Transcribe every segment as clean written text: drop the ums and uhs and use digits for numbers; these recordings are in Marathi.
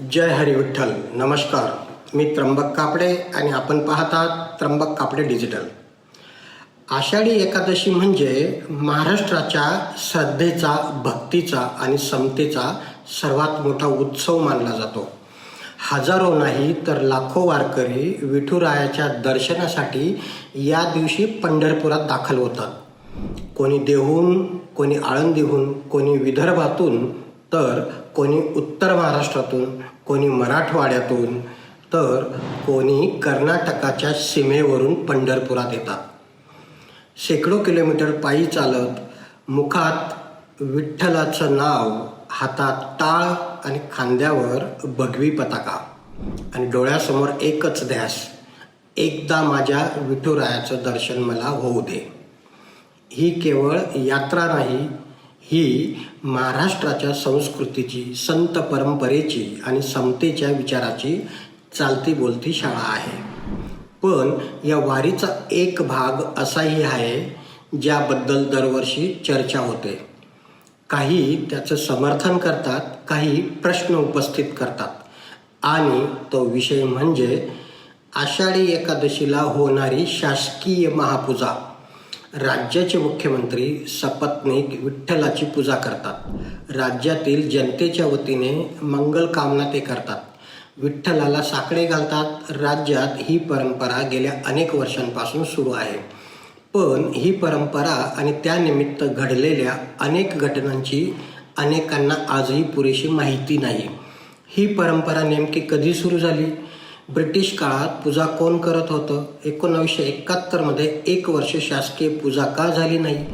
जय हरी विठ्ठल. नमस्कार, मी त्र्यंबक कापडे आणि आपण पाहतात त्र्यंबक कापडे डिजिटल. आषाढी एकादशी म्हणजे महाराष्ट्राच्या श्रद्धेचा, भक्तीचा आणि समतेचा सर्वात मोठा उत्सव मानला जातो. हजारो नाही तर लाखो वारकरी विठुरायाच्या दर्शनासाठी या दिवशी पंढरपुरात दाखल होतात. कोणी देहून, कोणी आळंदीहून, कोणी विदर्भातून, तर कोणी उत्तर महाराष्ट्रातून, कोणी मराठवाड्यातून, तर कोणी कर्नाटकाच्या सीमेवरून पंढरपुरात येतात. शेकडो किलोमीटर पायी चालत, मुखात विठ्ठलाचं नाव, हातात टाळ आणि खांद्यावर भगवी पताका आणि डोळ्यासमोर एकच ध्यास, एकदा माझ्या विठुरायाचं दर्शन मला होऊ दे. ही केवळ यात्रा नाही, ही महाराष्ट्राच्या संस्कृतीची, संत परंपरेची आणि समतेच्या विचाराची चालती बोलती शाळा आहे. पण या वारीचा एक भाग असाही आहे ज्याबद्दल दरवर्षी चर्चा होते. काही त्याचं समर्थन करतात, काही प्रश्न उपस्थित करतात आणि तो विषय म्हणजे आषाढी एकादशीला होणारी शासकीय महापूजा. राज्याचे मुख्यमंत्री सपत्नीक विठ्ठलाची पूजा करतात. राज्यातील जनतेच्या वतीने मंगल कामना ते करतात. विठ्ठलाला साकडे घालतात. राज्यात ही परंपरा गेल्या अनेक वर्षांपासून सुरू आहे. पण ही परंपरा आणि त्यानिमित्त घडलेल्या अनेक घटनांची अनेकांना आजही पुरेशी माहिती नाही. ही परंपरा नेमकी कधी सुरू झाली? ब्रिटिश काळात पूजा कोण करत होतं? 1971 एक वर्ष शासकीय पूजा का झाली नाही?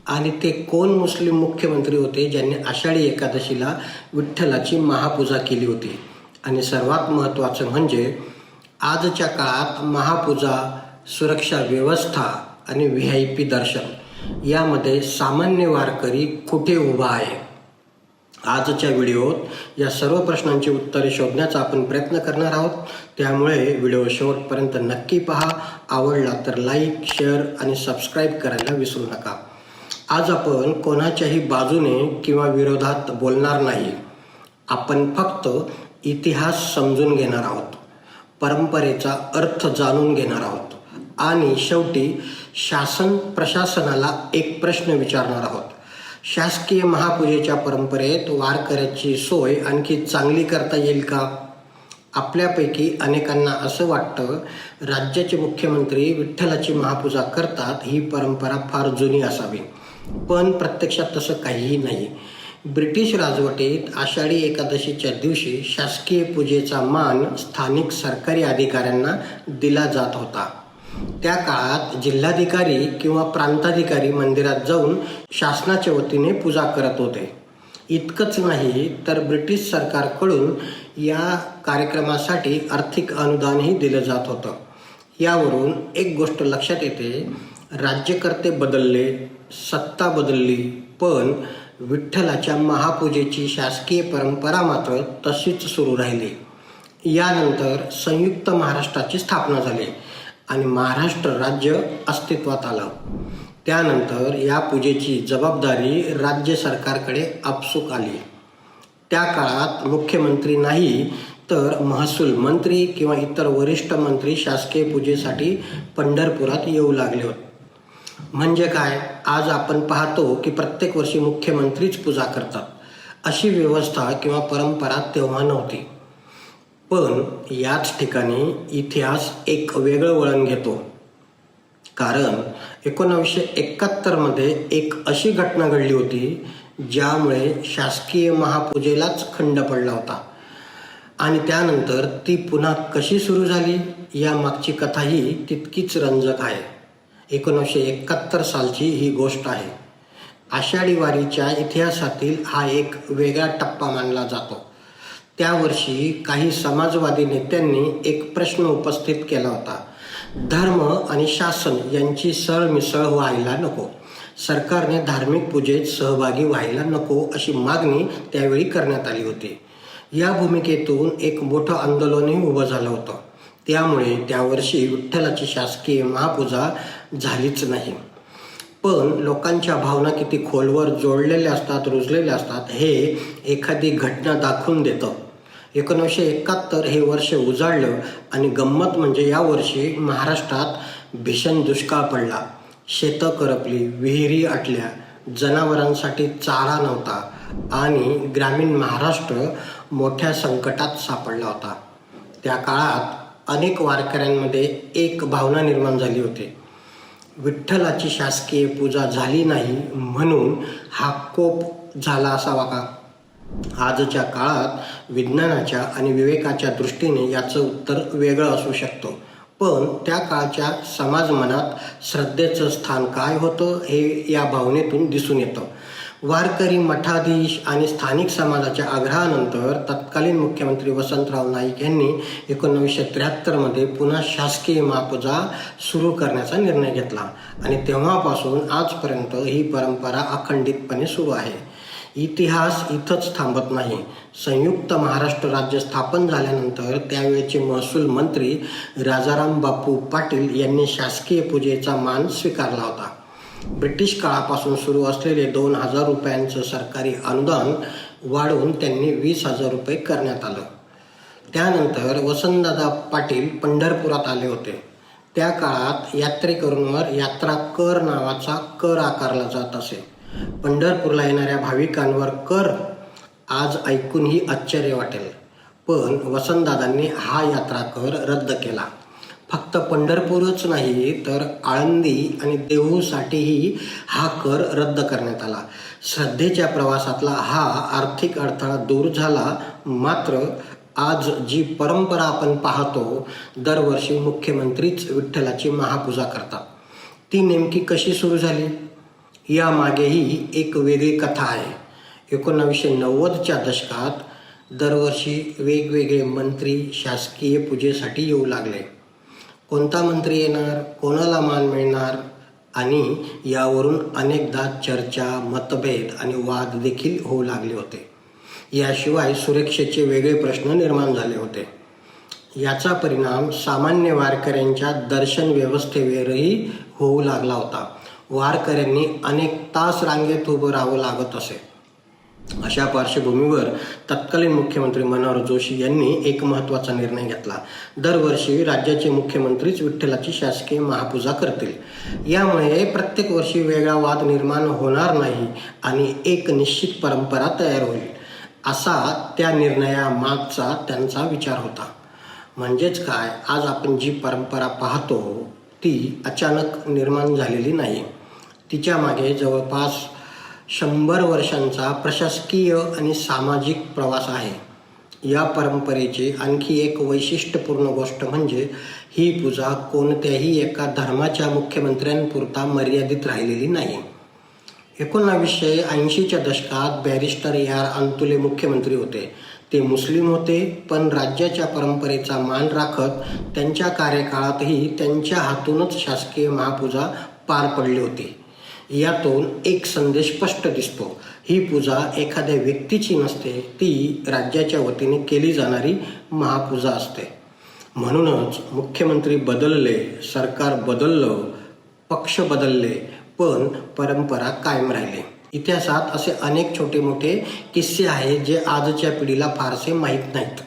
आणि ते कोण मुस्लिम मुख्यमंत्री होते ज्यांनी आषाढी एकादशीला विठ्ठलाची महापूजा केली होती? आणि सर्वात महत्त्वाचं म्हणजे आजच्या काळात महापूजा, सुरक्षा व्यवस्था आणि VIP दर्शन यामध्ये सामान्य वारकरी कुठे उभा आहे? आजच्या व्हिडिओत या सर्व प्रश्नांची उत्तरे शोधण्याचा आपण प्रयत्न करणार आहोत. त्यामुळे व्हिडिओ शेवटपर्यंत नक्की पहा. आवडला तर लाईक, शेअर आणि सबस्क्राईब करायला विसरू नका. आज आपण कोणाच्याही बाजूने किंवा विरोधात बोलणार नाही. आपण फक्त इतिहास समजून घेणार आहोत, परंपरेचा अर्थ जाणून घेणार आहोत आणि शेवटी शासन प्रशासनाला एक प्रश्न विचारणार आहोत. शासकीय महापूजेच्या परंपरेत वारकऱ्याची सोय आणखी चांगली करता येईल का? आपल्यापैकी अनेकांना असं वाटतं राज्याचे मुख्यमंत्री विठ्ठलाची महापूजा करतात, ही परंपरा फार जुनी असावी. पण प्रत्यक्षात तसं काहीही नाही. ब्रिटिश राजवटीत आषाढी एकादशीच्या दिवशी शासकीय पूजेचा मान स्थानिक सरकारी अधिकाऱ्यांना दिला जात होता. त्या काळात जिल्हाधिकारी किंवा प्रांताधिकारी मंदिरात जाऊन शासनाच्या वतीने पूजा करत होते. इतकंच नाही तर ब्रिटिश सरकारकडून या कार्यक्रमासाठी आर्थिक अनुदानही दिलं जात होतं. यावरून एक गोष्ट लक्षात येते, राज्यकर्ते बदलले, सत्ता बदलली, पण विठ्ठलाच्या महापूजेची शासकीय परंपरा मात्र तशीच सुरू राहिली. यानंतर संयुक्त महाराष्ट्राची स्थापना झाली आणि महाराष्ट्र राज्य अस्तित्वात आलं. त्यानंतर या पूजेची जबाबदारी राज्य सरकारकडे आपसूक आली. त्या काळात मुख्यमंत्री नाही तर महसूल मंत्री किंवा इतर वरिष्ठ मंत्री शासकीय पूजेसाठी पंढरपुरात येऊ लागले होते. म्हणजे काय? आज आपण पाहतो की प्रत्येक वर्षी मुख्यमंत्रीच पूजा करतात. अशी व्यवस्था किंवा परंपरा तेव्हा नव्हती. पण याच ठिकाणी इतिहास एक वेगळं वळण घेतो. कारण 1971 एक अशी घटना घडली होती ज्यामुळे शासकीय महापूजेलाच खंड पडला होता. आणि त्यानंतर ती पुन्हा कशी सुरू झाली यामागची कथाही तितकीच रंजक आहे. 1971 सालची ही गोष्ट आहे. आषाढी वारीच्या इतिहासातील हा एक वेगळा टप्पा मानला जातो. त्या वर्षी काही समाजवादी नेत्यांनी एक प्रश्न उपस्थित केला होता. धर्म आणि शासन यांची सरमिसळ व्हायला नको, सरकारने धार्मिक पूजेत सहभागी व्हायला नको अशी मागणी त्यावेळी करण्यात आली होती. या भूमिकेतून एक मोठं आंदोलनही उभं झालं होतं. त्यामुळे त्यावर्षी विठ्ठलाची शासकीय महापूजा झालीच नाही. पण लोकांच्या भावना किती खोलवर जोडलेल्या असतात, रुजलेल्या असतात हे एखादी घटना दाखवून देतं. 1971 हे वर्ष उजाडलं आणि गंमत म्हणजे या वर्षी महाराष्ट्रात भीषण दुष्काळ पडला. शेतं करपली, विहिरी आटल्या, जनावरांसाठी चारा नव्हता आणि ग्रामीण महाराष्ट्र मोठ्या संकटात सापडला होता. त्या काळात अनेक वारकऱ्यांमध्ये एक भावना निर्माण झाली होती. विठ्ठलाची शासकीय पूजा झाली नाही म्हणून हा कोप झाला असावा का? आजच्या काळात विज्ञानाच्या आणि विवेकाच्या दृष्टीने याचं उत्तर वेगळं असू शकतं. पण त्या काळच्या समाज मनात श्रद्धेचं स्थान काय होतं हे या भावनेतून दिसून येतं. वारकरी, मठाधीश आणि स्थानिक समाजाच्या आग्रहानंतर तत्कालीन मुख्यमंत्री वसंतराव नाईक यांनी 1973 पुन्हा शासकीय महापूजा सुरू करण्याचा निर्णय घेतला आणि तेव्हापासून आजपर्यंत ही परंपरा अखंडितपणे सुरू आहे. इतिहास इथंच थांबत नाही. संयुक्त महाराष्ट्र राज्य स्थापन झाल्यानंतर त्यावेळेचे महसूल मंत्री राजाराम बापू पाटील यांनी शासकीय पूजेचा मान स्वीकारला होता. ब्रिटिश काळापासून सुरू असलेले 2,000 रुपयांचं सरकारी अनुदान वाढवून त्यांनी 20,000 रुपये करण्यात आलं. त्यानंतर वसंतदादा पाटील पंढरपुरात आले होते. त्या काळात यात्रेकरूंवर यात्रा कर नावाचा कर आकारला जात असे. पंढरपूरला येणाऱ्या भाविकांवर कर आज ऐकूनही आश्चर्य वाटेल, पण वसंतदादांनी हा यात्रा कर रद्द केला. फक्त पंढरपूरच नाही तर आळंदी आणि देहूसाठीही हा कर रद्द करण्यात आला. श्रद्धेच्या प्रवासातला हा आर्थिक अडथळा दूर झाला. मात्र आज जी परंपरा आपण पाहतो, दरवर्षी मुख्यमंत्रीच विठ्ठलाची महापूजा करतात, ती नेमकी कशी सुरू झाली यामागेही एक वेगळी कथा आहे. 1990च्या दशकात दरवर्षी वेगवेगळे मंत्री शासकीय पूजेसाठी येऊ लागले. कोणता मंत्री येणार, कोणाला मान मिळणार आणि यावरून अनेकदा चर्चा, मतभेद आणि वाद देखील होऊ लागले होते. याशिवाय सुरक्षेचे वेगळे प्रश्न निर्माण झाले होते. याचा परिणाम सामान्य वारकऱ्यांच्या दर्शन व्यवस्थेवरही होऊ लागला होता. वारकऱ्यांनी अनेक तास रांगेत उभं राहावं लागत असे. अशा पार्श्वभूमीवर तत्कालीन मुख्यमंत्री मनोहर जोशी यांनी एक महत्त्वाचा निर्णय घेतला. दरवर्षी राज्याचे मुख्यमंत्रीच विठ्ठलाची शासकीय महापूजा करतील. यामुळे प्रत्येक वर्षी वेगळा वाद निर्माण होणार नाही आणि एक निश्चित परंपरा तयार होईल, असा त्या निर्णयामागचा त्यांचा विचार होता. म्हणजेच काय, आज आपण जी परंपरा पाहतो ती अचानक निर्माण झालेली नाही. तिच्या मागे जवळपास 100 वर्षांचा प्रशासकीय आणि सामाजिक प्रवास आहे. या परंपरेची आणखी एक वैशिष्ट्यपूर्ण गोष्ट म्हणजे ही पूजा कोणत्याही एका धर्माच्या मुख्यमंत्र्यांपुरता मर्यादित राहिलेली नाही. 1980च्या दशकात बॅरिस्टर AR अंतुले मुख्यमंत्री होते. ते मुस्लिम होते, पण राज्याच्या परंपरेचा मान राखत त्यांच्या कार्यकाळातही त्यांच्या हातूनच शासकीय महापूजा पार पडली होती. यातून एक संदेश स्पष्ट दिसतो. ही पूजा एखाद्या व्यक्तीची नसते, ती राज्याच्या वतीने केली जाणारी महापूजा असते. म्हणूनच मुख्यमंत्री बदलले, सरकार बदललं, पक्ष बदलले, पण परंपरा कायम राहिली. इतिहासात असे अनेक छोटे मोठे किस्से आहेत जे आजच्या पिढीला फारसे माहीत नाहीत.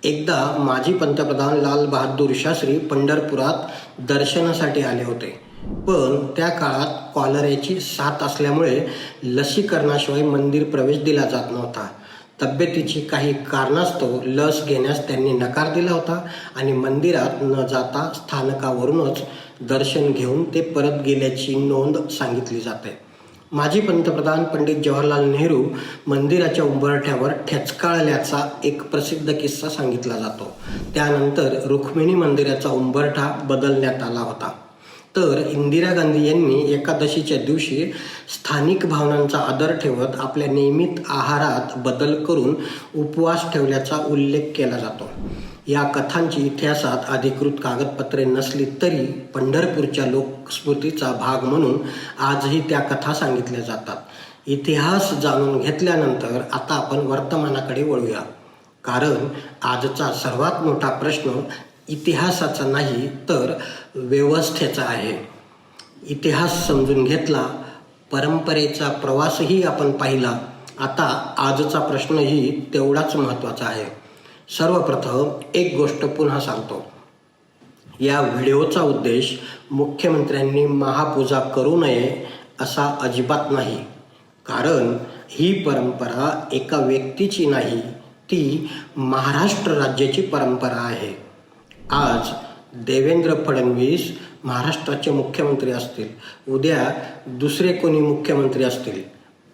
एकदा माजी पंतप्रधान लाल बहादूर शास्त्री पंढरपुरात दर्शनासाठी आले होते, पण त्या काळात कॉलऱ्याची साथ असल्यामुळे लसीकरणाशिवाय मंदिर प्रवेश दिला जात नव्हता. तब्येतीची काही कारणास्तव लस घेण्यास त्यांनी नकार दिला होता आणि मंदिरात न जाता स्थानकावरूनच दर्शन घेऊन ते परत गेल्याची नोंद सांगितली जाते. माजी पंतप्रधान पंडित जवाहरलाल नेहरू मंदिराच्या उंबरठ्यावर ठेचकाळल्याचा एक प्रसिद्ध किस्सा सांगितला जातो. त्यानंतर रुक्मिणी मंदिराचा उंबरठा बदलण्यात आला होता. तर इंदिरा गांधी यांनी एकादशीच्या दिवशी स्थानिक भावनांचा आदर ठेवत आपल्या नियमित आहारात बदल करून उपवास ठेवल्याचा उल्लेख केला जातो. या कथांची इतिहासात अधिकृत कागदपत्रे नसली तरी पंढरपूरच्या लोकस्मृतीचा भाग म्हणून आजही त्या कथा सांगितल्या जातात. इतिहास जाणून घेतल्यानंतर आता आपण वर्तमानाकडे वळूया, कारण आजचा सर्वात मोठा प्रश्न इतिहासाचा नाही तर व्यवस्थेचा आहे. इतिहास समजून घेतला, परंपरेचा प्रवासही आपण पाहिला. आता आजचा प्रश्नही तेवढाच महत्त्वाचा आहे. सर्वप्रथम एक गोष्ट पुन्हा सांगतो. या व्हिडिओचा उद्देश मुख्यमंत्र्यांनी महापूजा करू नये असा अजिबात नाही. कारण ही परंपरा एका व्यक्तीची नाही, ती महाराष्ट्र राज्याची परंपरा आहे. आज देवेंद्र फडणवीस महाराष्ट्राचे मुख्यमंत्री असतील, उद्या दुसरे कोणी मुख्यमंत्री असतील,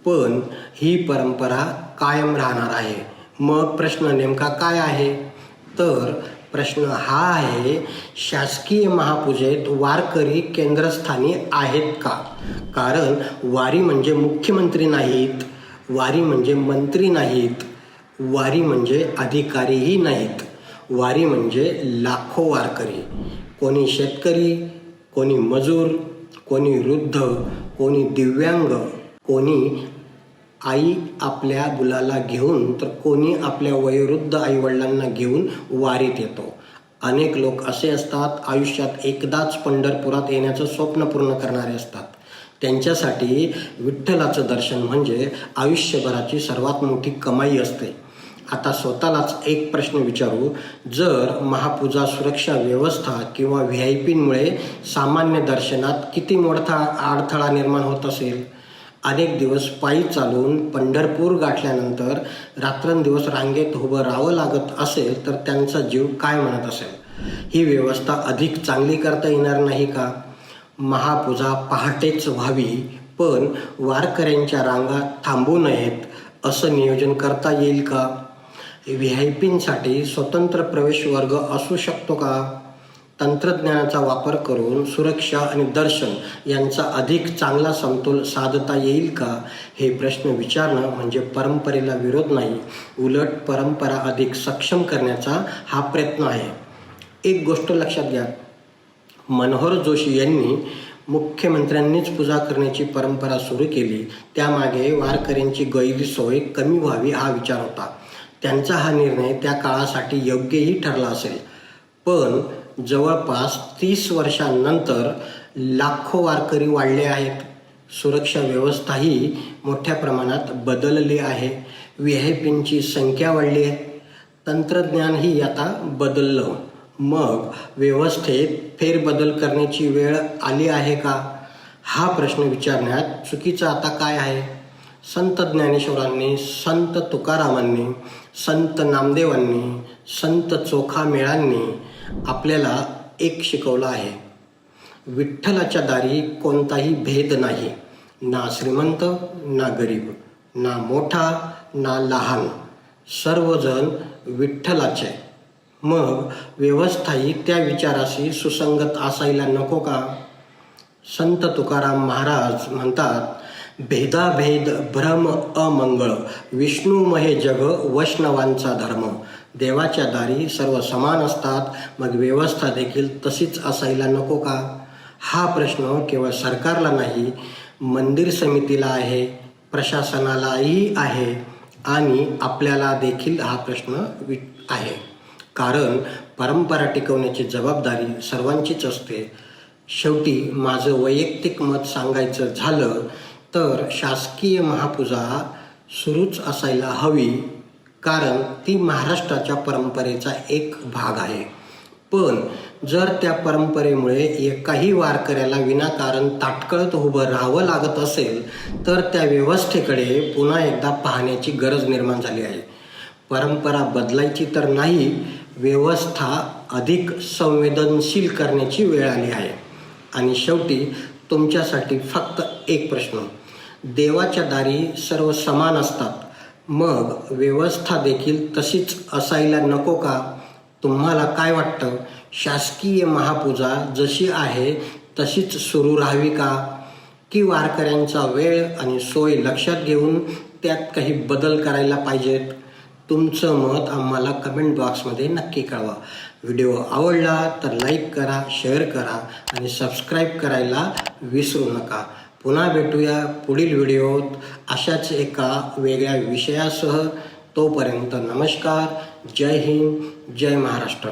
पण ही परंपरा कायम राहणार आहे. मग प्रश्न नेमका काय आहे? तर प्रश्न हा आहे, शासकीय महापूजेत वारकरी केंद्रस्थानी आहेत का? कारण वारी म्हणजे मुख्यमंत्री नाहीत, वारी म्हणजे मंत्री नाहीत, वारी म्हणजे अधिकारीही नाहीत. वारी म्हणजे लाखो वारकरी. कोणी शेतकरी, कोणी मजूर, कोणी वृद्ध, कोणी दिव्यांग, कोणी आई आपल्या मुलाला घेऊन, तर कोणी आपल्या वयोवृद्ध आईवडिलांना घेऊन वारीत येतो. अनेक लोक असे असतात, आयुष्यात एकदाच पंढरपुरात येण्याचं स्वप्न पूर्ण करणारे असतात. त्यांच्यासाठी विठ्ठलाचं दर्शन म्हणजे आयुष्यभराची सर्वात मोठी कमाई असते. आता स्वतःलाच एक प्रश्न विचारू, जर महापूजा सुरक्षा व्यवस्था किंवा व्हीआयपींमुळे सामान्य दर्शनात किती मोठा अडथळा निर्माण होत असेल? अनेक दिवस पायी चालून पंढरपूर गाठल्यानंतर रात्रंदिवस रांगेत उभं राहावं लागत असेल तर त्यांचा जीव काय म्हणत असेल? ही व्यवस्था अधिक चांगली करता येणार नाही का? महापूजा पहाटेच व्हावी, पण वारकऱ्यांच्या रांगा थांबू नयेत असं नियोजन करता येईल का? व्हीआयपींसाठी स्वतंत्र प्रवेश वर्ग असू शकतो का? तंत्रज्ञानाचा वापर करून सुरक्षा आणि दर्शन यांचा अधिक चांगला समतोल साधता येईल का? हे प्रश्न विचारणं म्हणजे परंपरेला विरोध नाही, उलट परंपरा अधिक सक्षम करण्याचा हा प्रयत्न आहे. एक गोष्ट लक्षात घ्या, मनोहर जोशी यांनी मुख्यमंत्र्यांनीच पूजा करण्याची परंपरा सुरू केली, त्यामागे वारकऱ्यांची गैरसोय कमी व्हावी हा विचार होता. त्यांचा हा निर्णय त्या काळासाठी योग्यही ठरला असेल, पण जवळपास 30 वर्षांनंतर लाखो वारकरी वाढले आहेत. सुरक्षा व्यवस्थाही मोठ्या प्रमाणात बदलली आहे. व्हीआयपींची संख्या वाढली आहे. तंत्रज्ञानही आता बदललं. मग व्यवस्थेत फेरबदल करण्याची वेळ आली आहे का? हा प्रश्न विचारण्यात चुकीचं आता काय आहे? संत ज्ञानेश्वरांनी, संत तुकारामांनी, संत नामदेवांनी, संत चोखामेळांनी आपल्याला एक शिकवलं आहे, विठ्ठलाच्या दारी कोणताही भेद नाही. ना श्रीमंत ना गरीब, ना मोठा ना लहान, सर्वजण विठ्ठलाचे. मग व्यवस्थाही त्या विचाराशी सुसंगत असायला नको का? संत तुकाराम महाराज म्हणतात, भेदाभेद भ्रम अमंगळ, विष्णुमहे जग वैष्णवांचा धर्म. देवाच्या दारी सर्व समान असतात, मग व्यवस्था देखील तशीच असायला नको का? हा प्रश्न केवळ सरकारला नाही, मंदिर समितीला आहे, प्रशासनालाही आहे आणि आपल्याला देखील हा प्रश्न आहे. कारण परंपरा टिकवण्याची जबाबदारी सर्वांचीच असते. शेवटी माझं वैयक्तिक मत सांगायचं झालं तर शासकीय महापूजा सुरूच असायला हवी, कारण ती महाराष्ट्राच्या परंपरेचा एक भाग आहे. पण जर त्या परंपरेमुळे एकाही वारकऱ्याला विनाकारण ताटकळत उभं राहावं लागत असेल तर त्या व्यवस्थेकडे पुन्हा एकदा पाहण्याची गरज निर्माण झाली आहे. परंपरा बदलायची तर नाही, व्यवस्था अधिक संवेदनशील करण्याची वेळ आली आहे. आणि शेवटी तुमच्यासाठी फक्त एक प्रश्न, देवाच्या दारी सर्व समान असतात, मग व्यवस्था देखील तशीच असायला नको का? तुम्हाला काय वाटतं? शासकीय महापूजा जशी आहे तशीच सुरू राहावी का? की वारकऱ्यांचा वेळ आणि सोय लक्षात घेऊन त्यात काही बदल करायला पाहिजेत? तुमचं मत आम्हाला कमेंट बॉक्समध्ये नक्की कळवा. व्हिडिओ आवडला तर लाईक करा, शेअर करा आणि सबस्क्राईब करायला विसरू नका. पुन्हा भेटूया पुढील व्हिडिओत अशाच एका वेगळ्या विषयासह. तोपर्यंत नमस्कार, जय हिंद, जय महाराष्ट्र.